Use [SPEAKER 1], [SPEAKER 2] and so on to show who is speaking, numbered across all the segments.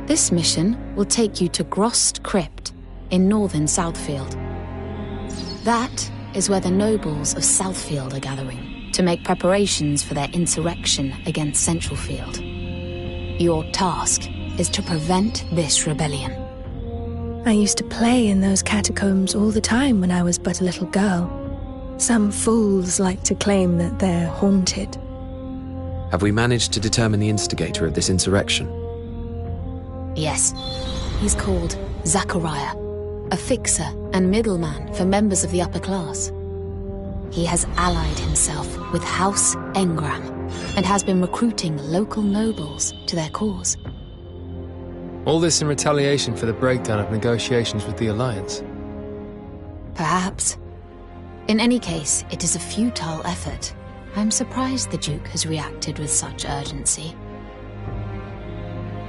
[SPEAKER 1] This mission will take you to Grost Crypt in northern Southfield. That is where the nobles of Southfield are gathering to make preparations for their insurrection against Centralfield. Your task is to prevent this rebellion.
[SPEAKER 2] I used to play in those catacombs all the time when I was but a little girl. Some fools like to claim that they're haunted.
[SPEAKER 3] Have we managed to determine the instigator of this insurrection?
[SPEAKER 1] Yes. He's called Zachariah, a fixer and middleman for members of the upper class. He has allied himself with House Engram and has been recruiting local nobles to their cause.
[SPEAKER 4] All this in retaliation for the breakdown of negotiations with the Alliance?
[SPEAKER 1] Perhaps. In any case, it is a futile effort. I'm surprised the Duke has reacted with such urgency.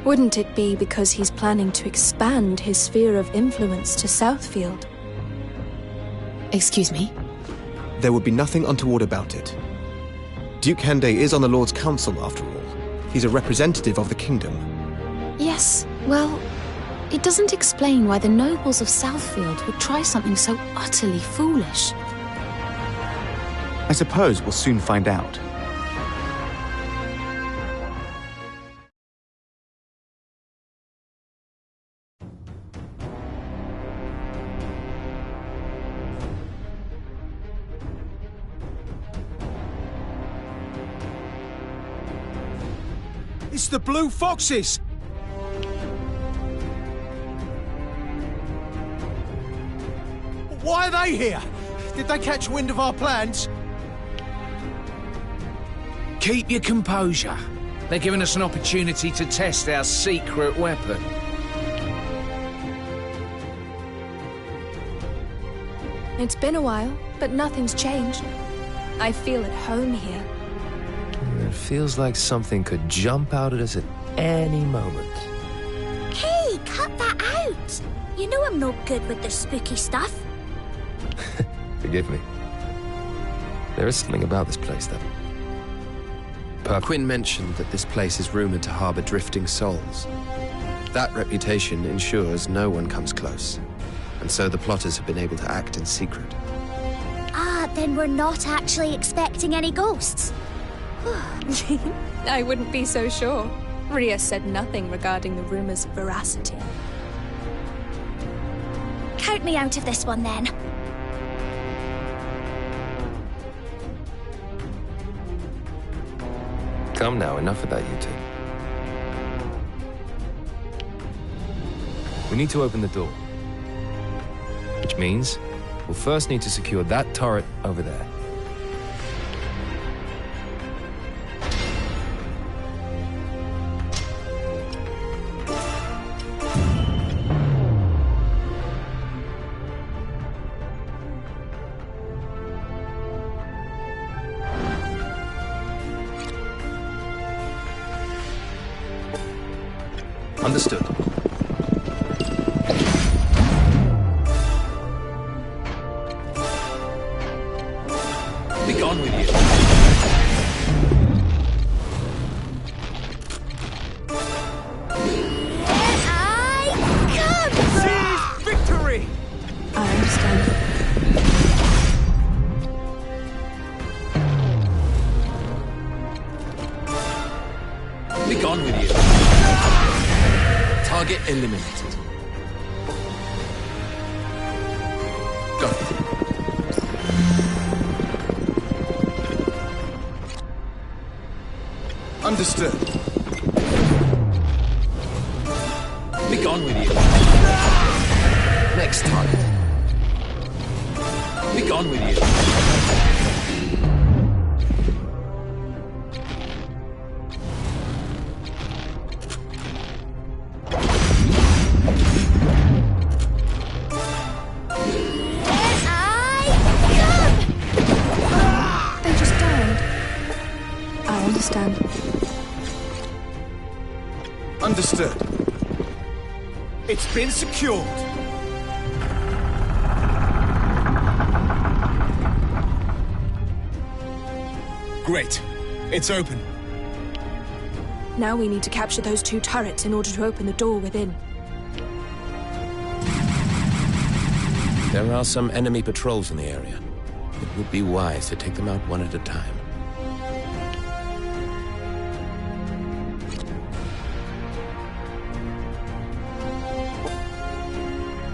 [SPEAKER 2] Wouldn't it be because he's planning to expand his sphere of influence to Southfield?
[SPEAKER 1] Excuse me?
[SPEAKER 5] There would be nothing untoward about it. Duke Hende is on the Lord's Council, after all. He's a representative of the kingdom.
[SPEAKER 1] Yes, well, it doesn't explain why the nobles of Southfield would try something so utterly foolish.
[SPEAKER 6] I suppose we'll soon find out.
[SPEAKER 7] It's the Blue Foxes! Why are they here? Did they catch wind of our plans?
[SPEAKER 8] Keep your composure. They're giving us an opportunity to test our secret weapon.
[SPEAKER 2] It's been a while, but nothing's changed. I feel at home here.
[SPEAKER 4] It feels like something could jump out at us at any moment.
[SPEAKER 9] Hey, cut that out! You know I'm not good with the spooky stuff.
[SPEAKER 4] Forgive me. There is something about this place, though.
[SPEAKER 3] Quinn mentioned that this place is rumored to harbor drifting souls. That reputation ensures no one comes close, and so the plotters have been able to act in secret.
[SPEAKER 9] Ah, then we're not actually expecting any ghosts.
[SPEAKER 2] I wouldn't be so sure. Rhea said nothing regarding the rumors of veracity.
[SPEAKER 9] Count me out of this one, then.
[SPEAKER 4] Come now, enough of that, you two. We need to open the door. Which means we'll first need to secure that turret over there. Understood.
[SPEAKER 8] Be gone with you.
[SPEAKER 7] Seize victory!
[SPEAKER 2] I understand.
[SPEAKER 8] Be gone with you. Target eliminated. Go.
[SPEAKER 7] Understood.
[SPEAKER 8] Be gone with you. Next target. Be gone with you.
[SPEAKER 7] Understood. It's been secured. Great. It's open.
[SPEAKER 2] Now we need to capture those 2 turrets in order to open the door within.
[SPEAKER 10] There are some enemy patrols in the area. It would be wise to take them out one at a time.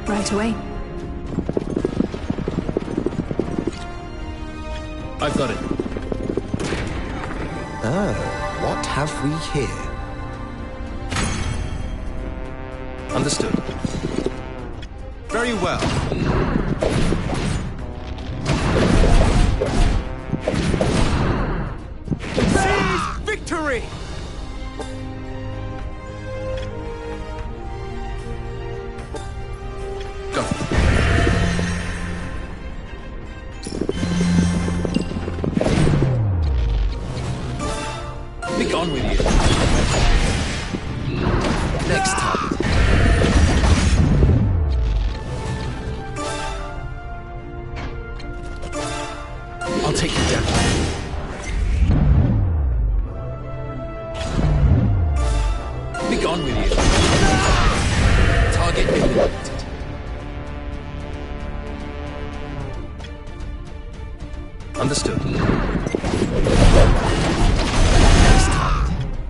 [SPEAKER 2] Right away.
[SPEAKER 10] I've got it.
[SPEAKER 5] Oh, what have we here?
[SPEAKER 10] Understood.
[SPEAKER 7] Very well. Seize victory!
[SPEAKER 3] Go.
[SPEAKER 10] Be gone with you.
[SPEAKER 3] Next time. I'll take you down.
[SPEAKER 10] Be gone with you.
[SPEAKER 3] Target eliminated.
[SPEAKER 10] Understood.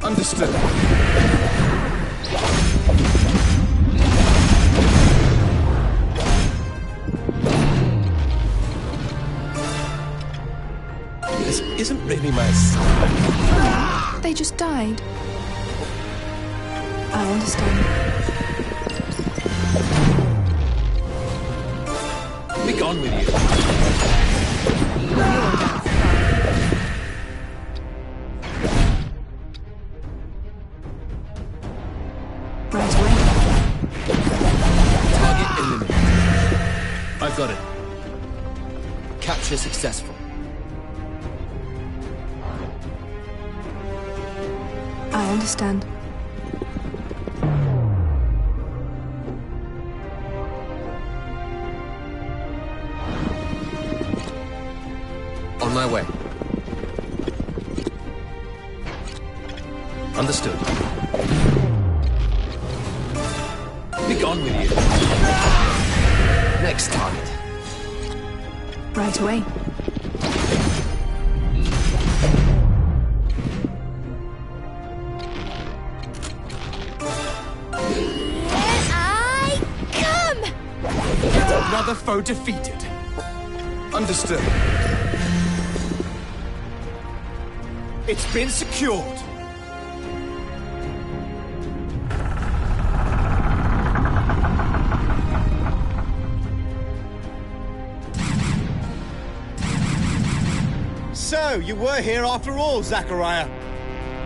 [SPEAKER 7] Understood.
[SPEAKER 10] This isn't really my style.
[SPEAKER 2] They just died. I understand.
[SPEAKER 10] Be gone with you.
[SPEAKER 2] Right away.
[SPEAKER 3] Target eliminated.
[SPEAKER 10] I've got it.
[SPEAKER 3] Capture successful.
[SPEAKER 2] I understand.
[SPEAKER 3] On my way.
[SPEAKER 10] Understood. Be gone with you.
[SPEAKER 3] Next target.
[SPEAKER 2] Right away.
[SPEAKER 9] I come!
[SPEAKER 7] Another foe defeated. Understood. It's been secured. So, you were here after all, Zachariah.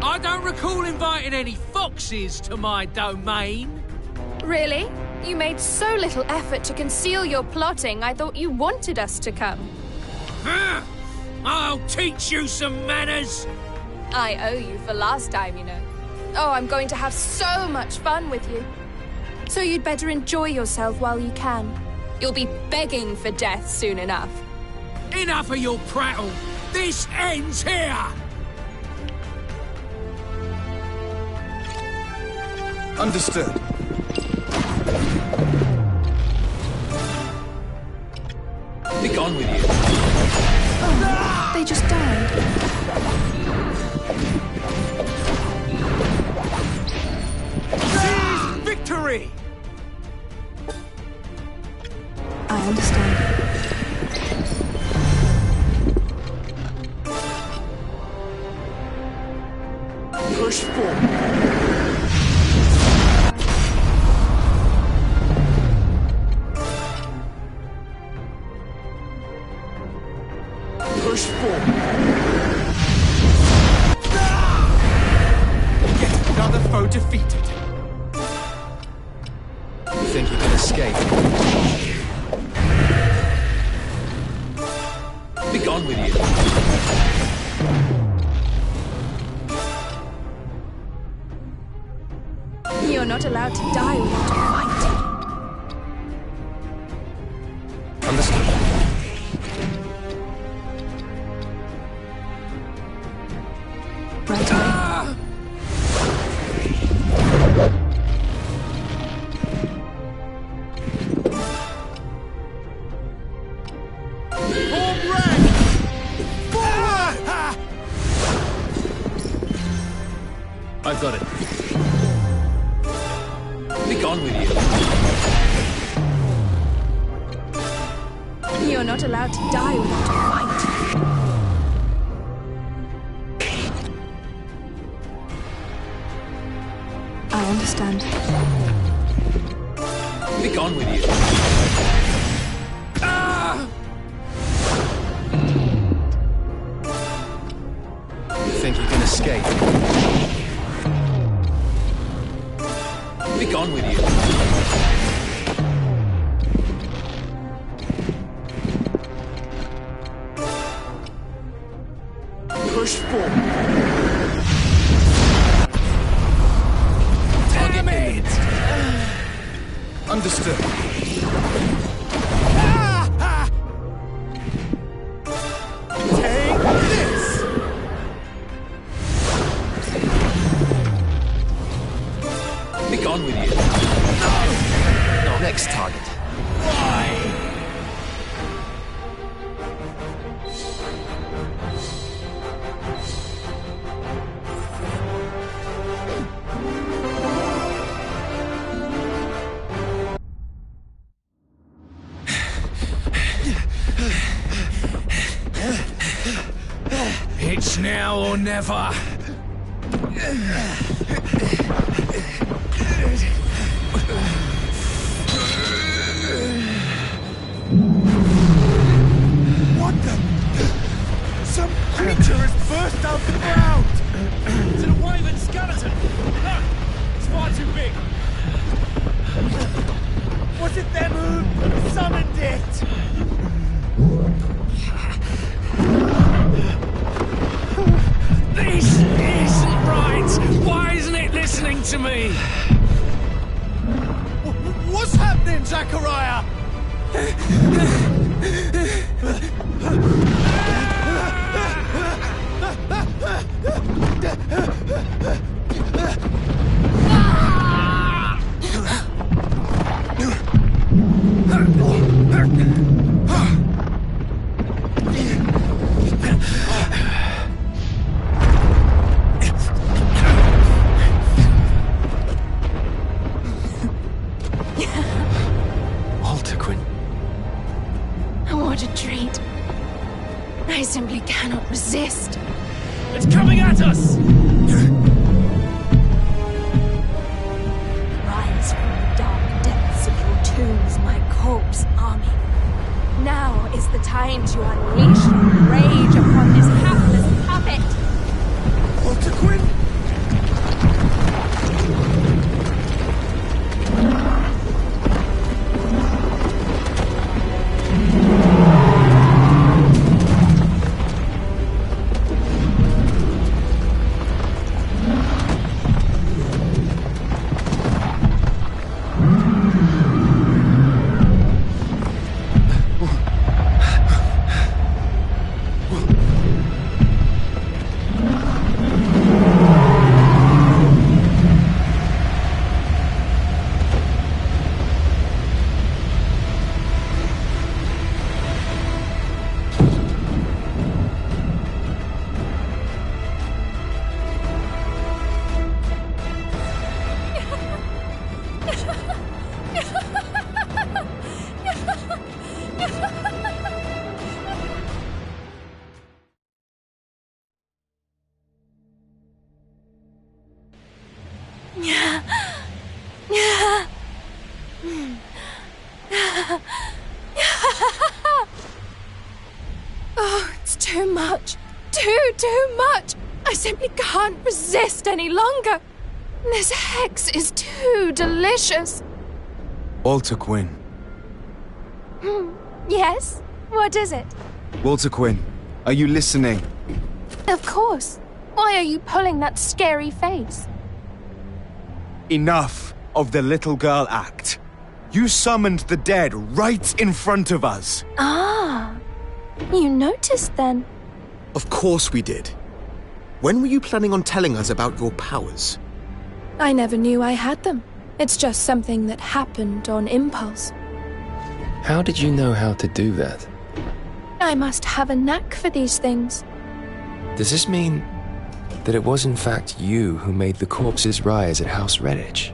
[SPEAKER 8] I don't recall inviting any foxes to my domain.
[SPEAKER 11] Really? You made so little effort to conceal your plotting, I thought you wanted us to come.
[SPEAKER 8] I'll teach you some manners.
[SPEAKER 11] I owe you for last time, you know. Oh, I'm going to have so much fun with you. So you'd better enjoy yourself while you can. You'll be begging for death soon enough.
[SPEAKER 8] Enough of your prattle. This ends here.
[SPEAKER 7] Understood.
[SPEAKER 10] Be gone with you.
[SPEAKER 2] Oh, they just died.
[SPEAKER 7] Seize victory!
[SPEAKER 2] I understand.
[SPEAKER 7] Push forward. Push forward. Yet another foe defeated.
[SPEAKER 3] You think you can escape?
[SPEAKER 10] Be gone with you.
[SPEAKER 11] You're not allowed to die without a fight.
[SPEAKER 10] Understood.
[SPEAKER 2] Right away.
[SPEAKER 8] I've got it. Be gone with you.
[SPEAKER 11] You're not allowed to die without a fight.
[SPEAKER 2] I understand.
[SPEAKER 8] Be gone with you. Ah!
[SPEAKER 3] You think you can escape?
[SPEAKER 8] Be gone with you.
[SPEAKER 7] Push forward.
[SPEAKER 8] Damn it!
[SPEAKER 7] Understood. Take this!
[SPEAKER 8] Be gone with you.
[SPEAKER 3] No, next target.
[SPEAKER 8] Why? It's now or never.
[SPEAKER 7] What the? Some creature has burst out the ground!
[SPEAKER 8] It's an wyvern skeleton! Look! It's far too big!
[SPEAKER 7] Was it them who summoned it?
[SPEAKER 8] This isn't right! Why isn't it listening to me?
[SPEAKER 7] What's happening, Zachariah?
[SPEAKER 3] Waltaquin.
[SPEAKER 11] What a treat. I simply cannot resist.
[SPEAKER 8] It's coming at us!
[SPEAKER 9] Rise from the dark depths of your tombs, my corpse army.
[SPEAKER 11] Now is the time to unleash your rage upon this hapless puppet.
[SPEAKER 7] Waltaquin?
[SPEAKER 11] Oh, it's too much. Too much. I simply can't resist any longer. This hex is too delicious.
[SPEAKER 6] Waltaquin.
[SPEAKER 11] Yes? What is it?
[SPEAKER 6] Waltaquin, are you listening?
[SPEAKER 11] Of course. Why are you pulling that scary face?
[SPEAKER 6] Enough of the little girl act. You summoned the dead right in front of us.
[SPEAKER 11] Ah. You noticed then?
[SPEAKER 5] Of course we did. When were you planning on telling us about your powers?
[SPEAKER 2] I never knew I had them. It's just something that happened on impulse.
[SPEAKER 4] How did you know how to do that?
[SPEAKER 2] I must have a knack for these things.
[SPEAKER 4] Does this mean that it was in fact you who made the corpses rise at House Redditch.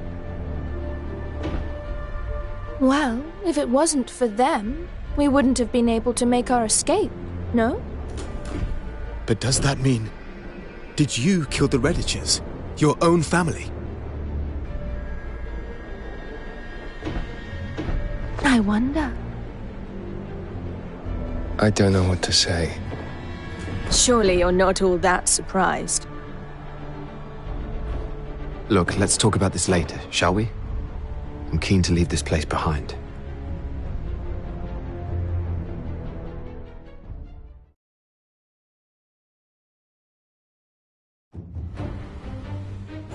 [SPEAKER 12] Well, if it wasn't for them, we wouldn't have been able to make our escape, no?
[SPEAKER 5] But does that mean... Did you kill the Redditches? Your own family?
[SPEAKER 2] I wonder.
[SPEAKER 4] I don't know what to say.
[SPEAKER 12] Surely you're not all that surprised.
[SPEAKER 3] Look, let's talk about this later, shall we? I'm keen to leave this place behind.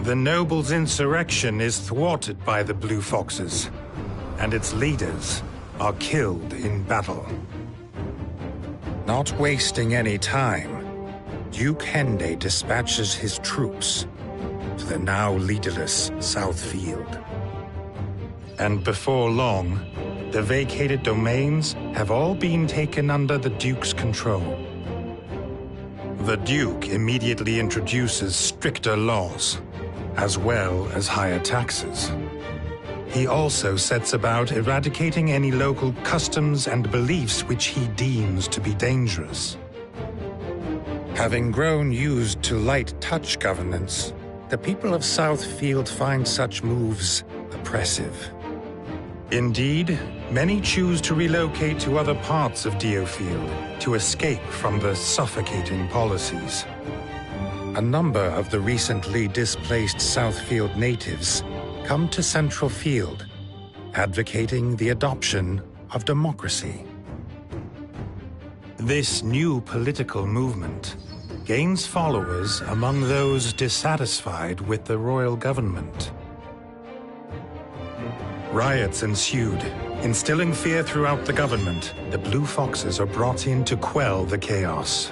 [SPEAKER 13] The nobles' insurrection is thwarted by the Blue Foxes, and its leaders are killed in battle. Not wasting any time, Duke Hende dispatches his troops to the now leaderless Southfield. And before long, the vacated domains have all been taken under the Duke's control. The Duke immediately introduces stricter laws, as well as higher taxes. He also sets about eradicating any local customs and beliefs which he deems to be dangerous. Having grown used to light touch governance, the people of Southfield find such moves oppressive. Indeed, many choose to relocate to other parts of Diofield to escape from the suffocating policies. A number of the recently displaced Southfield natives come to Central Field, advocating the adoption of democracy. This new political movement gains followers among those dissatisfied with the royal government. Riots ensued, instilling fear throughout the government. The Blue Foxes are brought in to quell the chaos.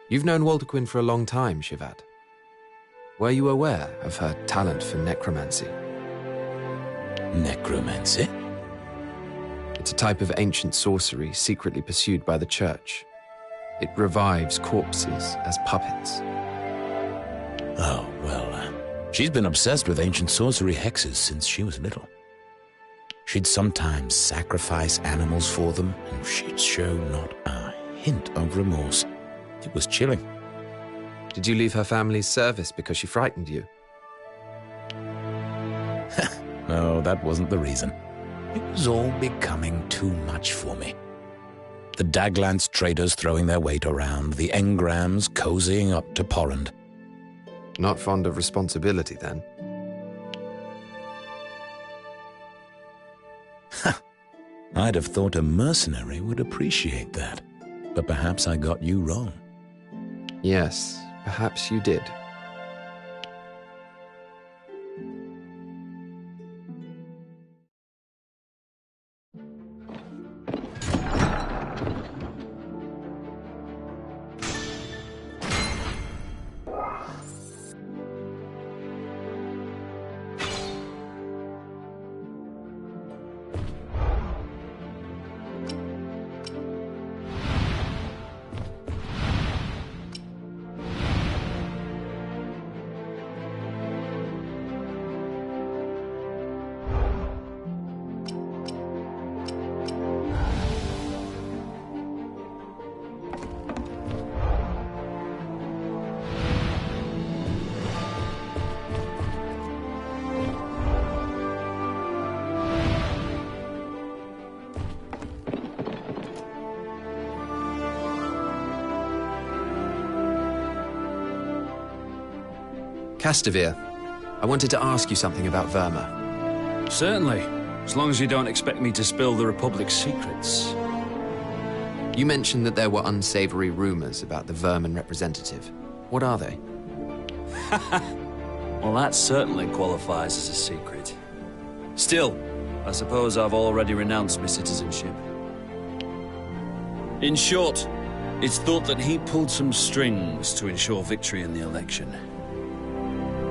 [SPEAKER 3] You've known Waltaquin for a long time, Shivat. Were you aware of her talent for necromancy?
[SPEAKER 10] Necromancy?
[SPEAKER 3] It's a type of ancient sorcery secretly pursued by the Church. It revives corpses as puppets.
[SPEAKER 10] Oh, well, she's been obsessed with ancient sorcery hexes since she was little. She'd sometimes sacrifice animals for them, and she'd show not a hint of remorse. It was chilling.
[SPEAKER 3] Did you leave her family's service because she frightened you?
[SPEAKER 10] No, that wasn't the reason. It was all becoming too much for me. The Daglance traders throwing their weight around, the engrams cozying up to Porrand.
[SPEAKER 3] Not fond of responsibility, then?
[SPEAKER 10] I'd have thought a mercenary would appreciate that, but perhaps I got you wrong.
[SPEAKER 3] Yes, perhaps you did. Castavir, I wanted to ask you something about Verma.
[SPEAKER 14] Certainly, as long as you don't expect me to spill the Republic's secrets.
[SPEAKER 3] You mentioned that there were unsavory rumors about the Vermin representative. What are they?
[SPEAKER 14] Well, that certainly qualifies as a secret. Still, I suppose I've already renounced my citizenship. In short, it's thought that he pulled some strings to ensure victory in the election.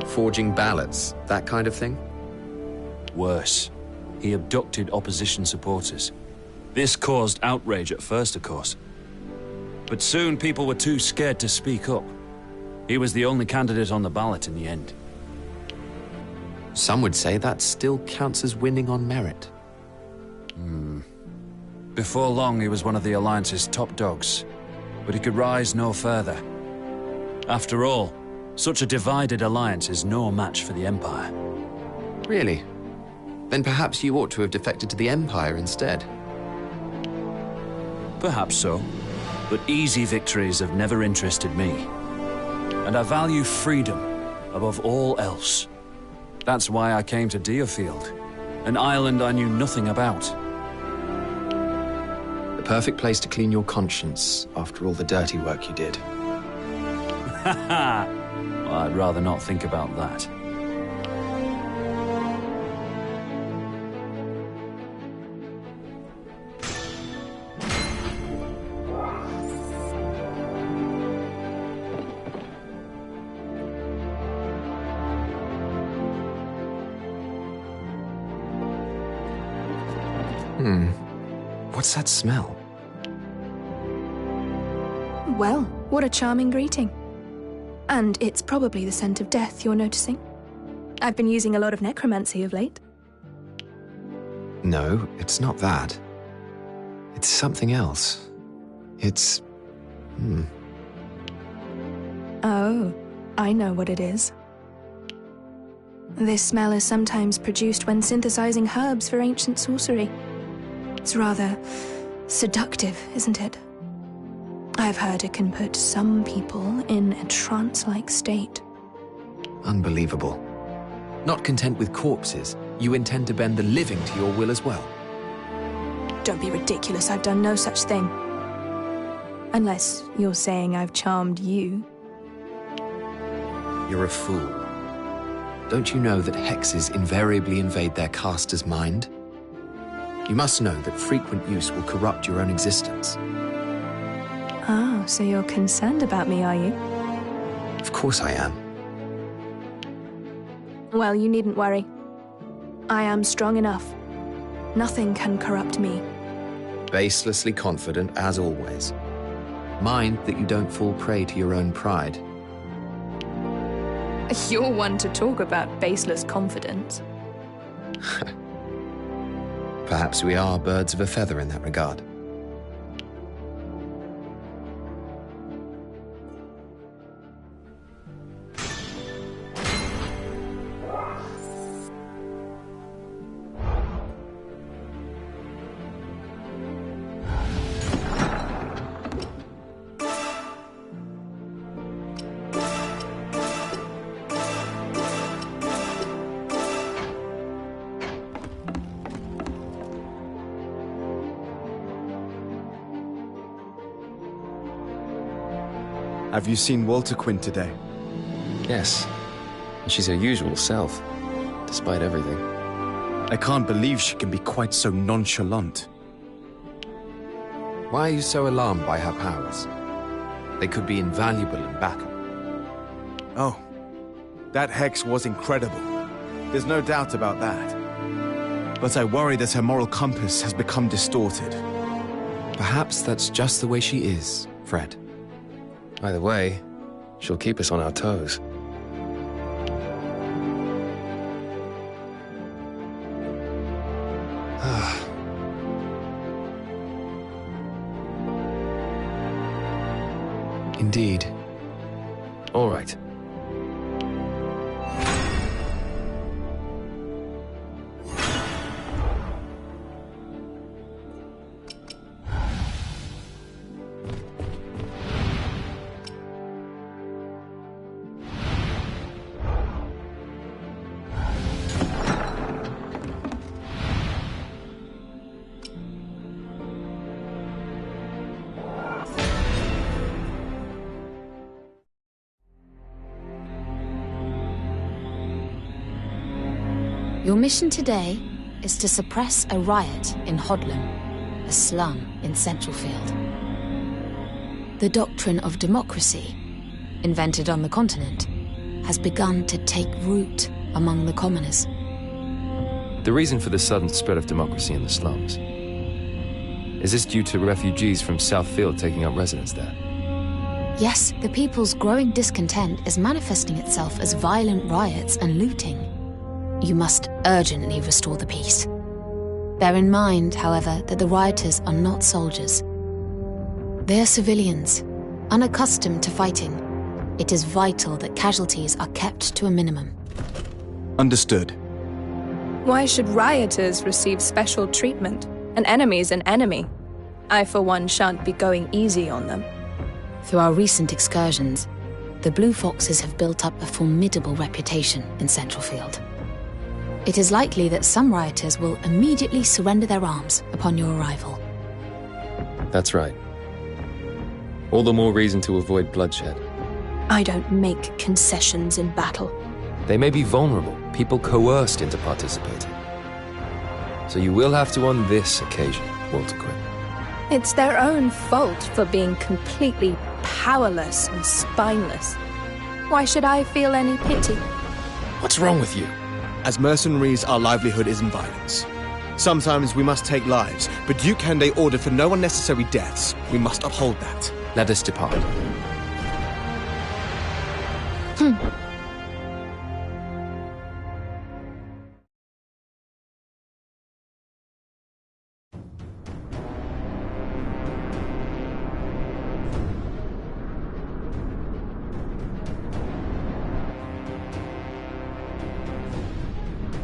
[SPEAKER 3] Forging ballots, that kind of thing?
[SPEAKER 14] Worse. he abducted opposition supporters. This caused outrage at first, of course. But soon people were too scared to speak up. He was the only candidate on the ballot in the end.
[SPEAKER 3] Some would say that still counts as winning on merit.
[SPEAKER 14] Before long, he was one of the Alliance's top dogs, but he could rise no further. After all, such a divided alliance is no match for the Empire.
[SPEAKER 3] Really? Then perhaps you ought to have defected to the Empire instead.
[SPEAKER 14] Perhaps so, but easy victories have never interested me. And I value freedom above all else. That's why I came to Diofield, an island I knew nothing about.
[SPEAKER 3] The perfect place to clean your conscience after all the dirty work you did.
[SPEAKER 14] Haha! Well, I'd rather not think about that.
[SPEAKER 3] What's that smell?
[SPEAKER 2] Well, what a charming greeting. And it's probably the scent of death you're noticing. I've been using a lot of necromancy of late.
[SPEAKER 3] No, it's not that. It's something else. It's...
[SPEAKER 2] Oh, I know what it is. This smell is sometimes produced when synthesizing herbs for ancient sorcery. It's rather seductive, isn't it? I've heard it can put some people in a trance-like state.
[SPEAKER 3] Unbelievable. Not content with corpses, you intend to bend the living to your will as well.
[SPEAKER 2] Don't be ridiculous, I've done no such thing. Unless you're saying I've charmed you.
[SPEAKER 3] You're a fool. Don't you know that hexes invariably invade their caster's mind? You must know that frequent use will corrupt your own existence.
[SPEAKER 2] Oh, so you're concerned about me, are you?
[SPEAKER 3] Of course I am.
[SPEAKER 2] Well, you needn't worry. I am strong enough. Nothing can corrupt me.
[SPEAKER 3] Baselessly confident, as always. Mind that you don't fall prey to your own pride.
[SPEAKER 2] You're one to talk about baseless confidence.
[SPEAKER 3] Perhaps we are birds of a feather in that regard.
[SPEAKER 6] Have you seen Waltaquin today?
[SPEAKER 4] Yes. And she's her usual self, despite everything.
[SPEAKER 6] I can't believe she can be quite so nonchalant.
[SPEAKER 3] Why are you so alarmed by her powers? They could be invaluable in battle.
[SPEAKER 6] Oh, that hex was incredible. There's no doubt about that. But I worry that her moral compass has become distorted.
[SPEAKER 3] Perhaps that's just the way she is, Fred.
[SPEAKER 4] Either way, she'll keep us on our toes.
[SPEAKER 3] Indeed.
[SPEAKER 4] All right.
[SPEAKER 1] Your mission today is to suppress a riot in Hodlam, a slum in Centralfield. The doctrine of democracy, invented on the continent, has begun to take root among the commoners.
[SPEAKER 4] The reason for the sudden spread of democracy in the slums. Is this due to refugees from Southfield taking up residence there?
[SPEAKER 1] Yes, the people's growing discontent is manifesting itself as violent riots and looting. You must urgently restore the peace. Bear in mind, however, that the rioters are not soldiers. They are civilians, unaccustomed to fighting. It is vital that casualties are kept to a minimum.
[SPEAKER 5] Understood.
[SPEAKER 2] Why should rioters receive special treatment? An enemy's an enemy. I, for one, shan't be going easy on them.
[SPEAKER 1] Through our recent excursions, the Blue Foxes have built up a formidable reputation in Centralfield. It is likely that some rioters will immediately surrender their arms upon your arrival.
[SPEAKER 4] That's right. All the more reason to avoid bloodshed.
[SPEAKER 2] I don't make concessions in battle.
[SPEAKER 4] They may be vulnerable, people coerced into participating. So you will have to on this occasion, Waltaquin.
[SPEAKER 2] It's their own fault for being completely powerless and spineless. Why should I feel any pity?
[SPEAKER 4] What's wrong with you?
[SPEAKER 5] As mercenaries, our livelihood is in violence. Sometimes we must take lives, but Duke Kende ordered for no unnecessary deaths. We must uphold that.
[SPEAKER 4] Let us depart.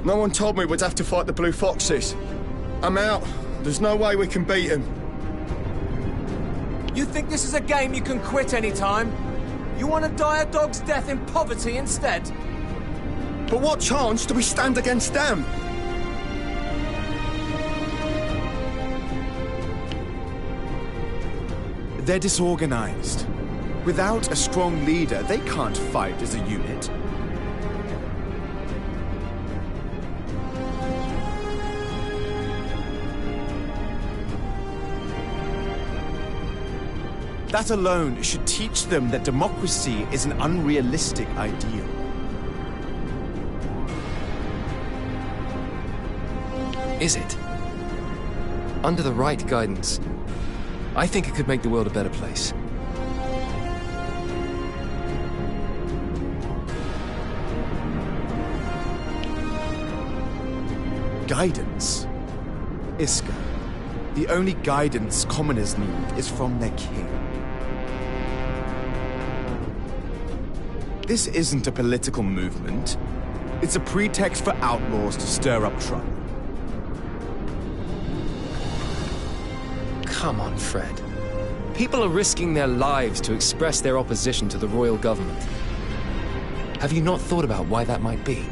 [SPEAKER 15] No one told me we'd have to fight the Blue Foxes. I'm out. There's no way we can beat him.
[SPEAKER 16] You think this is a game you can quit anytime? You want to die a dog's death in poverty instead?
[SPEAKER 15] But what chance do we stand against them?
[SPEAKER 6] They're disorganized. Without a strong leader, they can't fight as a unit. That alone should teach them that democracy is an unrealistic ideal.
[SPEAKER 4] Is it? Under the right guidance, I think it could make the world a better place.
[SPEAKER 6] Guidance? Iska, the only guidance commoners need is from their king. This isn't a political movement. It's a pretext for outlaws to stir up trouble.
[SPEAKER 4] Come on, Fred. People are risking their lives to express their opposition to the royal government. Have you not thought about why that might be?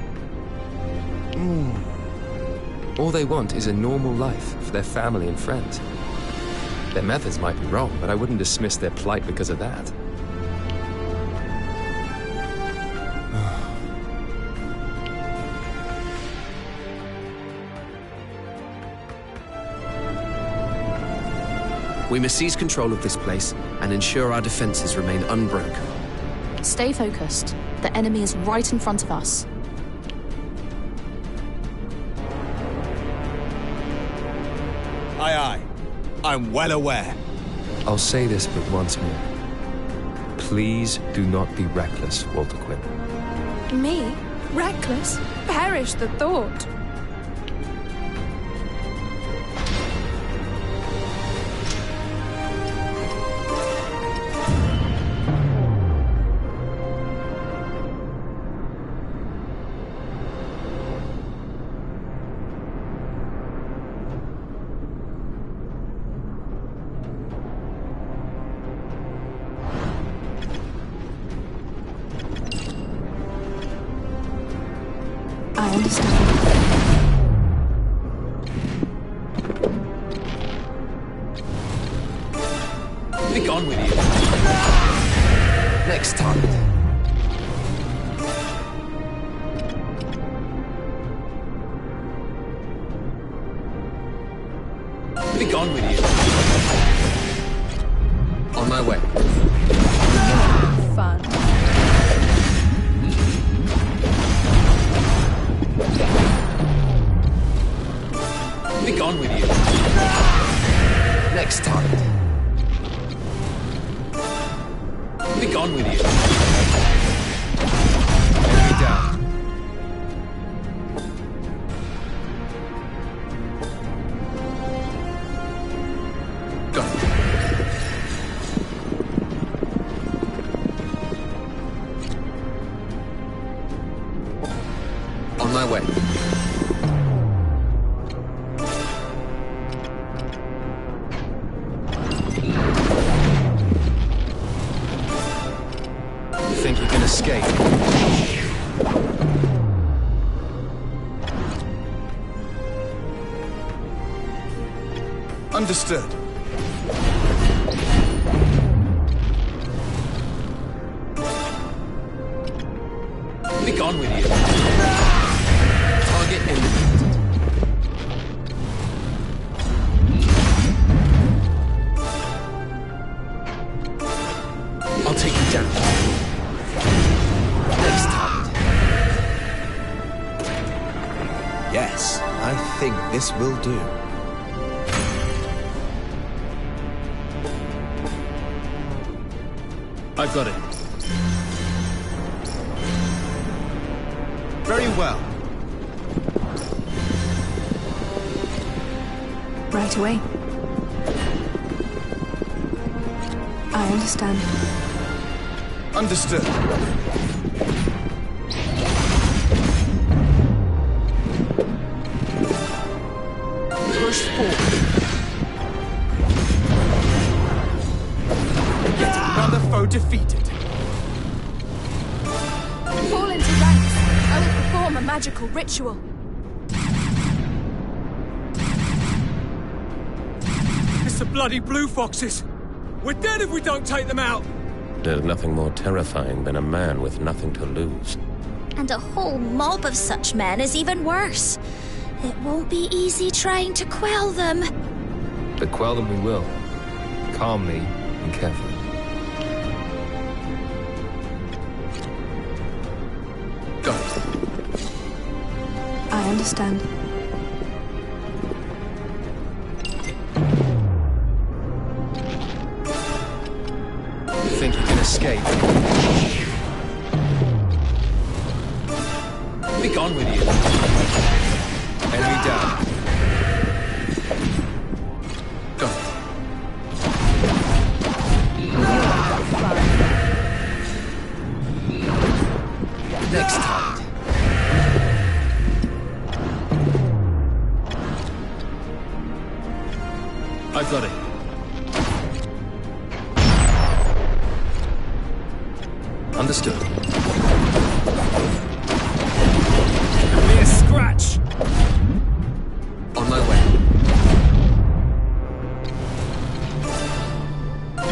[SPEAKER 4] All they want is a normal life for their family and friends. Their methods might be wrong, but I wouldn't dismiss their plight because of that.
[SPEAKER 3] We must seize control of this place and ensure our defenses remain unbroken.
[SPEAKER 17] Stay focused. The enemy is right in front of us.
[SPEAKER 6] Aye, aye. I'm well aware.
[SPEAKER 4] I'll say this but once more. Please do not be reckless, Waltaquin.
[SPEAKER 2] Me? Reckless? Perish the thought.
[SPEAKER 17] I understand.
[SPEAKER 4] Be gone with you. Next time. Be gone with you. On my way.
[SPEAKER 2] Fun.
[SPEAKER 4] Be gone with you. Next target. Be gone with you. Enemy down. Go. On my way. Think you can escape?
[SPEAKER 6] Understood.
[SPEAKER 4] Be gone with you. Target eliminated. I'll take you down. Next target.
[SPEAKER 5] Yes, I think this will do.
[SPEAKER 4] I've got it.
[SPEAKER 6] Very well.
[SPEAKER 2] Right away. I understand.
[SPEAKER 6] Understood.
[SPEAKER 4] Push forward.
[SPEAKER 6] Yet another foe defeated.
[SPEAKER 11] Fall into ranks. I will perform a magical ritual.
[SPEAKER 16] It's the bloody blue foxes. We're dead if we don't take them out.
[SPEAKER 18] There's nothing more terrifying than a man with nothing to lose.
[SPEAKER 9] And a whole mob of such men is even worse. It won't be easy trying to quell them.
[SPEAKER 4] But quell them we will. Calmly and carefully. Got it.
[SPEAKER 2] I understand.
[SPEAKER 4] Think you can escape? Be gone with you. Enemy down. Go. Next target. I've got it. Understood. A mere scratch! On my way.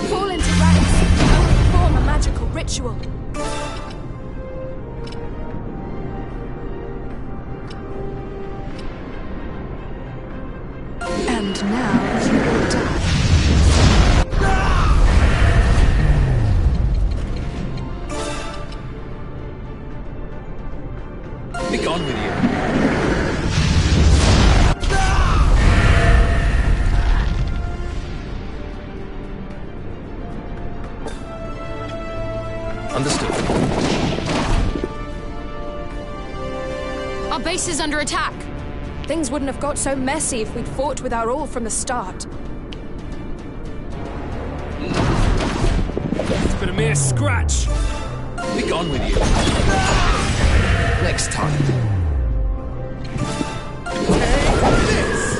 [SPEAKER 11] Fall into ranks. I will perform a magical ritual.
[SPEAKER 2] And now you will die.
[SPEAKER 4] Be gone with you. Understood.
[SPEAKER 11] Our base is under attack. Things wouldn't have got so messy if we'd fought with our all from the start.
[SPEAKER 16] It's been a mere scratch.
[SPEAKER 4] Be gone with you. Next target.
[SPEAKER 16] Take this.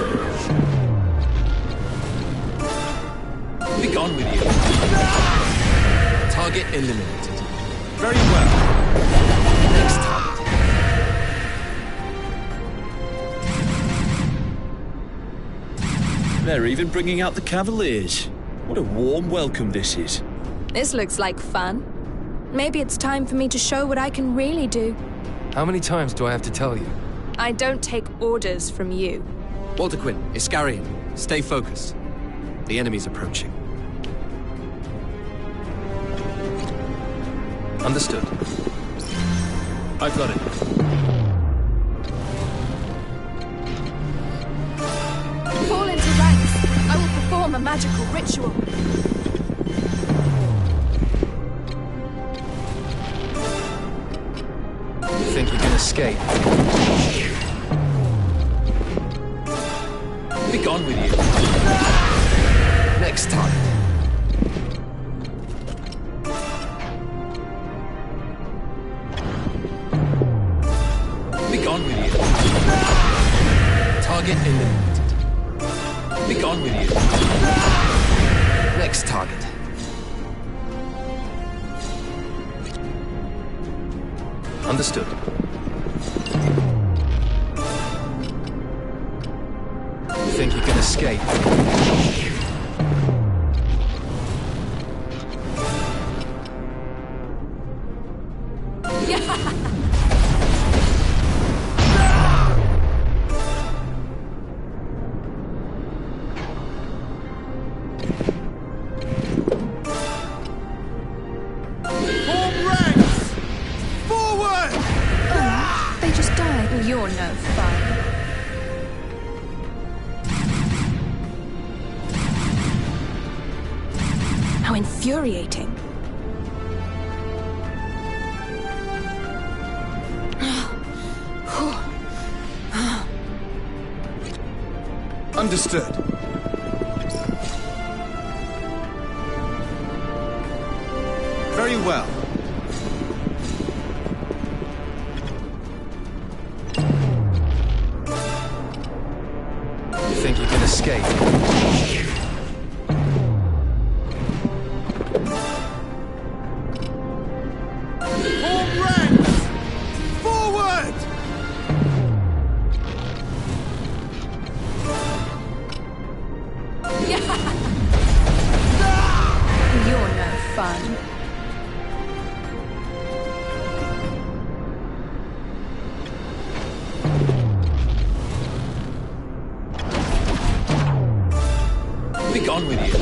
[SPEAKER 4] Be gone with you. Target eliminated.
[SPEAKER 6] Very well.
[SPEAKER 4] Next target.
[SPEAKER 19] They're even bringing out the Cavaliers. What a warm welcome this is.
[SPEAKER 11] This looks like fun. Maybe it's time for me to show what I can really do.
[SPEAKER 4] How many times do I have to tell you?
[SPEAKER 11] I don't take orders from you.
[SPEAKER 3] Waltaquin, Iscarion, stay focused. The enemy's approaching.
[SPEAKER 4] Understood. I've got it.
[SPEAKER 11] a magical ritual.
[SPEAKER 3] You think you can escape? Be gone with you. Next time. Be gone with you. Target eliminated. Be gone with you. Next target. Understood. You think you can escape?
[SPEAKER 11] You're no fun.
[SPEAKER 2] How infuriating.
[SPEAKER 6] Understood. Very well.
[SPEAKER 3] You think you can escape?
[SPEAKER 7] Form ranks! Forward!
[SPEAKER 11] You're no fun.
[SPEAKER 3] Be gone with you.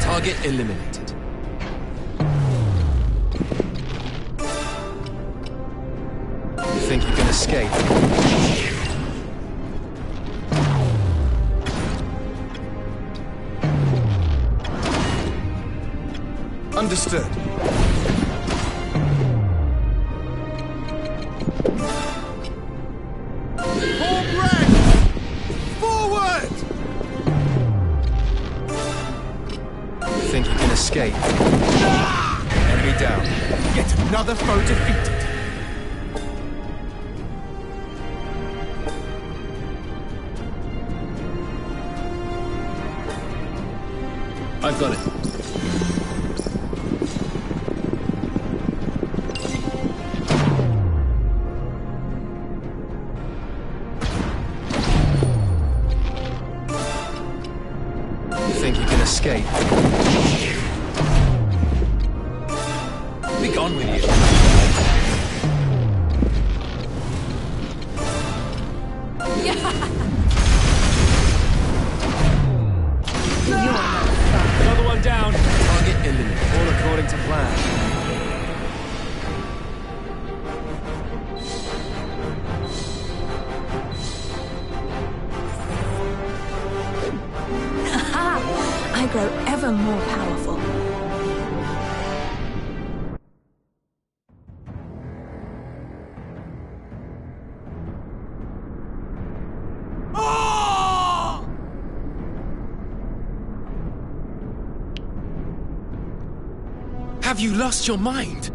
[SPEAKER 3] Target eliminated. You think you can escape?
[SPEAKER 6] Understood.
[SPEAKER 7] Form ranks! Forward!
[SPEAKER 3] You think you can escape? Enemy down.
[SPEAKER 6] Yet another foe defeated.
[SPEAKER 3] I've got it. You think you can escape? Be gone with you.
[SPEAKER 16] Another one down.
[SPEAKER 3] Target eliminated.
[SPEAKER 16] All according to plan.
[SPEAKER 2] I grow ever more powerful.
[SPEAKER 3] Have you lost your mind?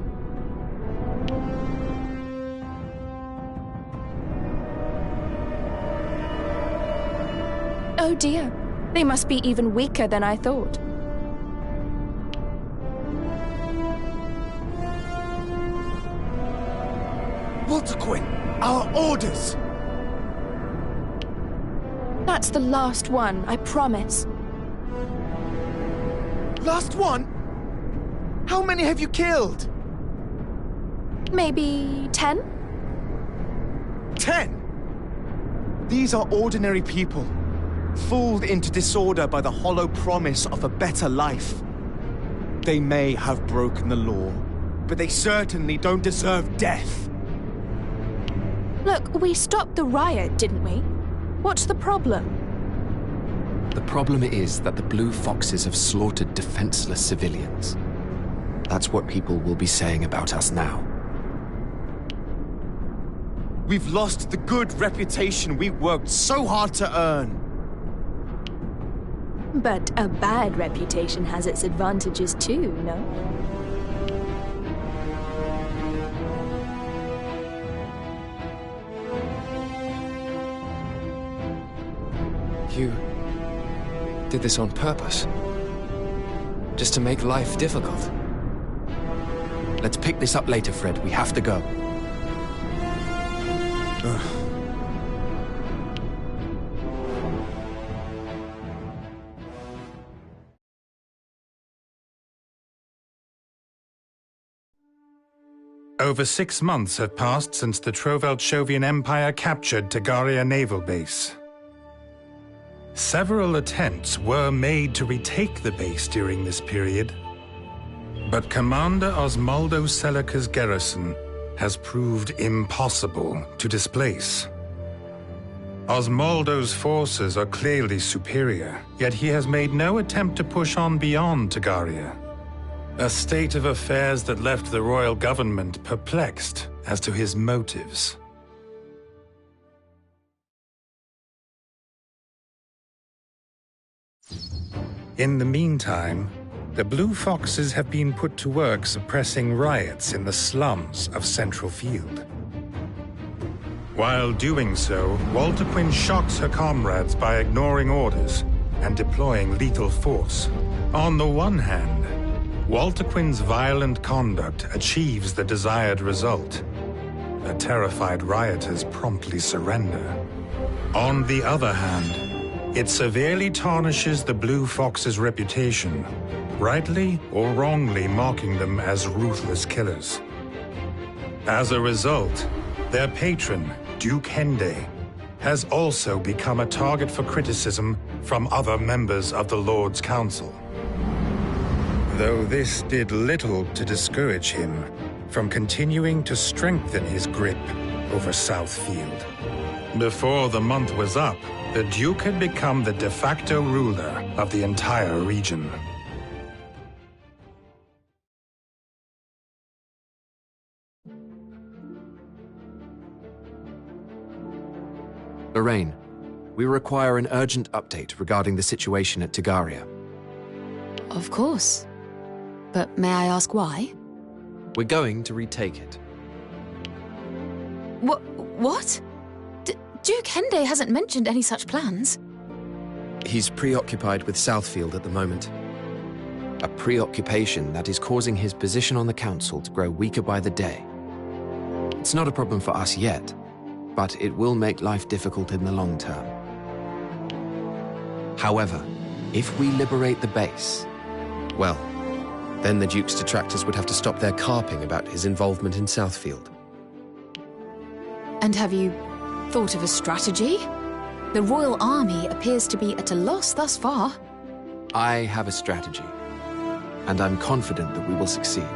[SPEAKER 12] Oh dear. They must be even weaker than I thought.
[SPEAKER 6] Waltaquin, our orders!
[SPEAKER 12] That's the last one, I promise.
[SPEAKER 6] Last one? How many have you killed?
[SPEAKER 12] Maybe 10?
[SPEAKER 6] 10? These are ordinary people, fooled into disorder by the hollow promise of a better life. They may have broken the law, but they certainly don't deserve death.
[SPEAKER 12] Look, we stopped the riot, didn't we? What's the problem?
[SPEAKER 3] The problem is that the Blue Foxes have slaughtered defenseless civilians. That's what people will be saying about us now.
[SPEAKER 6] We've lost the good reputation we worked so hard to earn.
[SPEAKER 12] But a bad reputation has its advantages too, no?
[SPEAKER 4] You did this on purpose? Just to make life difficult?
[SPEAKER 3] Let's pick this up later, Fred. We have to go.
[SPEAKER 13] Over 6 months have passed since the Trovelt-Schoevian Empire captured Tagaria Naval Base. Several attempts were made to retake the base during this period, but Commander Osmaldo Selica's garrison has proved impossible to displace. Osmaldo's forces are clearly superior, yet he has made no attempt to push on beyond Tagaria. A state of affairs that left the royal government perplexed as to his motives. In the meantime, the Blue Foxes have been put to work suppressing riots in the slums of Central Field. While doing so, Waltaquin shocks her comrades by ignoring orders and deploying lethal force. On the one hand, Waltaquin's violent conduct achieves the desired result. The terrified rioters promptly surrender. On the other hand, it severely tarnishes the Blue Fox's reputation, rightly or wrongly mocking them as ruthless killers. As a result, their patron, Duke Hende, has also become a target for criticism from other members of the Lord's Council. Though this did little to discourage him from continuing to strengthen his grip over Southfield. Before the month was up, the Duke had become the de facto ruler of the entire region.
[SPEAKER 3] Lorraine, we require an urgent update regarding the situation at Tagaria.
[SPEAKER 1] Of course. But may I ask why?
[SPEAKER 3] We're going to retake it.
[SPEAKER 1] What? Duke Hende hasn't mentioned any such plans.
[SPEAKER 3] He's preoccupied with Southfield at the moment. A preoccupation that is causing his position on the council to grow weaker by the day. It's not a problem for us yet, but it will make life difficult in the long term. However, if we liberate the base, well, then the Duke's detractors would have to stop their carping about his involvement in Southfield.
[SPEAKER 1] And have you thought of a strategy? The Royal Army appears to be at a loss thus far.
[SPEAKER 3] I have a strategy, and I'm confident that we will succeed.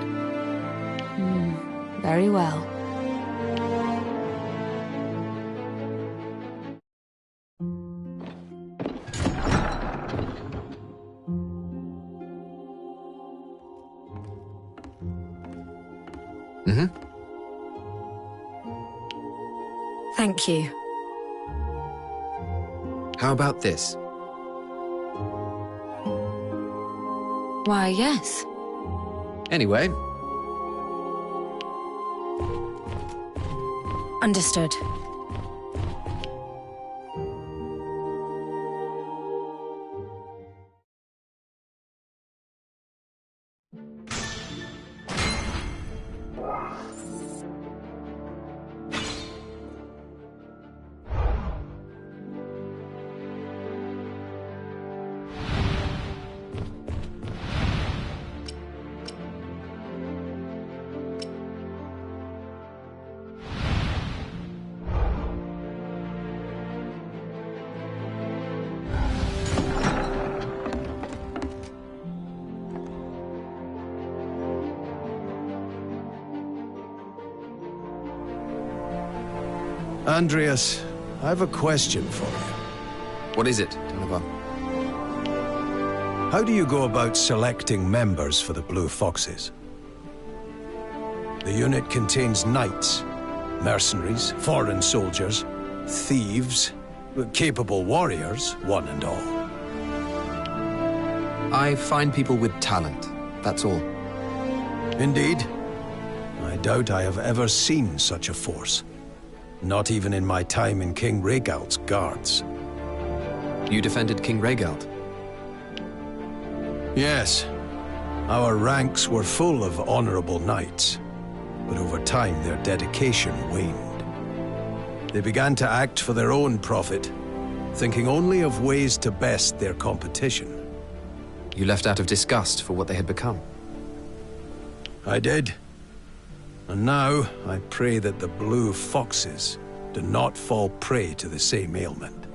[SPEAKER 1] Very well. Thank you.
[SPEAKER 3] How about this?
[SPEAKER 1] Why, yes.
[SPEAKER 3] Anyway.
[SPEAKER 1] Understood.
[SPEAKER 20] Andrias, I have a question for you.
[SPEAKER 3] What is it, Donovan?
[SPEAKER 20] How do you go about selecting members for the Blue Foxes? The unit contains knights, mercenaries, foreign soldiers, thieves, capable warriors, one and all.
[SPEAKER 3] I find people with talent, that's all.
[SPEAKER 20] Indeed. I doubt I have ever seen such a force. Not even in my time in King Rhaegal's guards.
[SPEAKER 3] You defended King Rhaegal?
[SPEAKER 20] Yes. Our ranks were full of honorable knights, but over time their dedication waned. They began to act for their own profit, thinking only of ways to best their competition.
[SPEAKER 3] You left out of disgust for what they had become?
[SPEAKER 20] I did. And now, I pray that the Blue Foxes do not fall prey to the same ailment.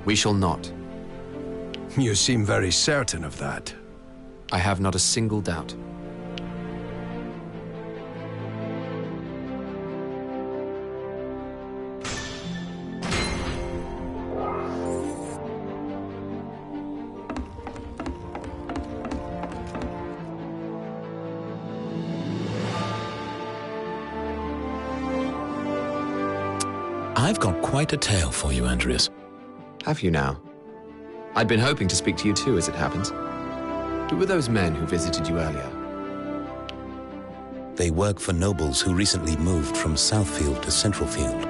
[SPEAKER 3] We shall not.
[SPEAKER 20] You seem very certain of that.
[SPEAKER 3] I have not a single doubt.
[SPEAKER 10] I've got quite a tale for you, Andrias.
[SPEAKER 3] Have you now? I'd been hoping to speak to you too, as it happens. Who were those men who visited you earlier?
[SPEAKER 10] They work for nobles who recently moved from Southfield to Centralfield.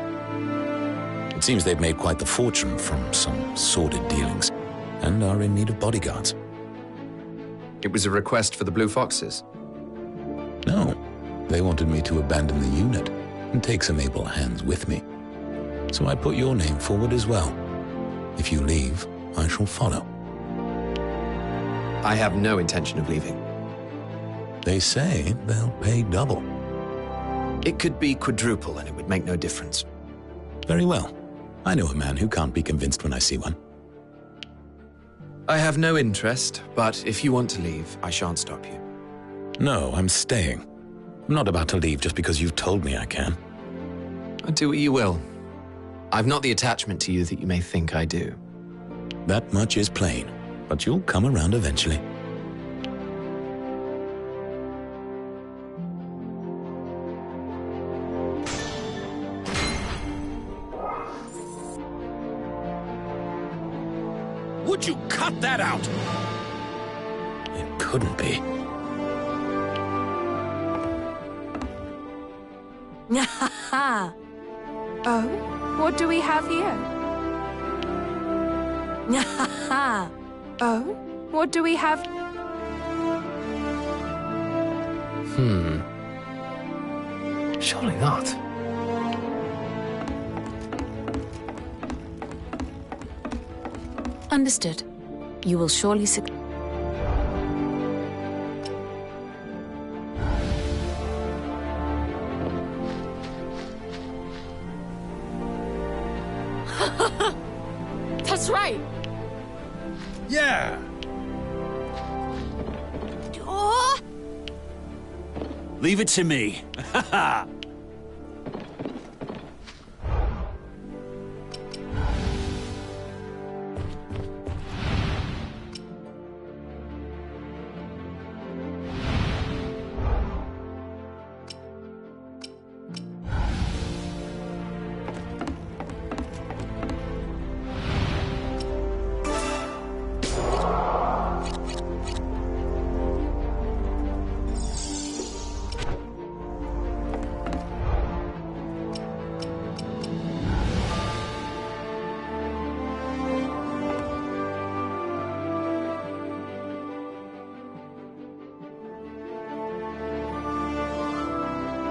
[SPEAKER 10] It seems they've made quite the fortune from some sordid dealings, and are in need of bodyguards.
[SPEAKER 3] It was a request for the Blue Foxes?
[SPEAKER 10] No. They wanted me to abandon the unit and take some able hands with me. So I put your name forward as well. If you leave, I shall follow.
[SPEAKER 3] I have no intention of leaving.
[SPEAKER 10] They say they'll pay double.
[SPEAKER 3] It could be quadruple and it would make no difference.
[SPEAKER 10] Very well. I know a man who can't be convinced when I see one.
[SPEAKER 3] I have no interest, but if you want to leave, I shan't stop you.
[SPEAKER 10] No, I'm staying. I'm not about to leave just because you've told me I can.
[SPEAKER 3] Do what you will. I've not the attachment to you that you may think I do.
[SPEAKER 10] That much is plain, but you'll come around eventually.
[SPEAKER 19] Would you cut that out?
[SPEAKER 10] It couldn't be.
[SPEAKER 2] Oh, what do we have here? Oh, what do we have?
[SPEAKER 4] Surely not.
[SPEAKER 1] Understood. You will surely succeed.
[SPEAKER 11] That's right.
[SPEAKER 19] Yeah.
[SPEAKER 11] Oh!
[SPEAKER 19] Leave it to me.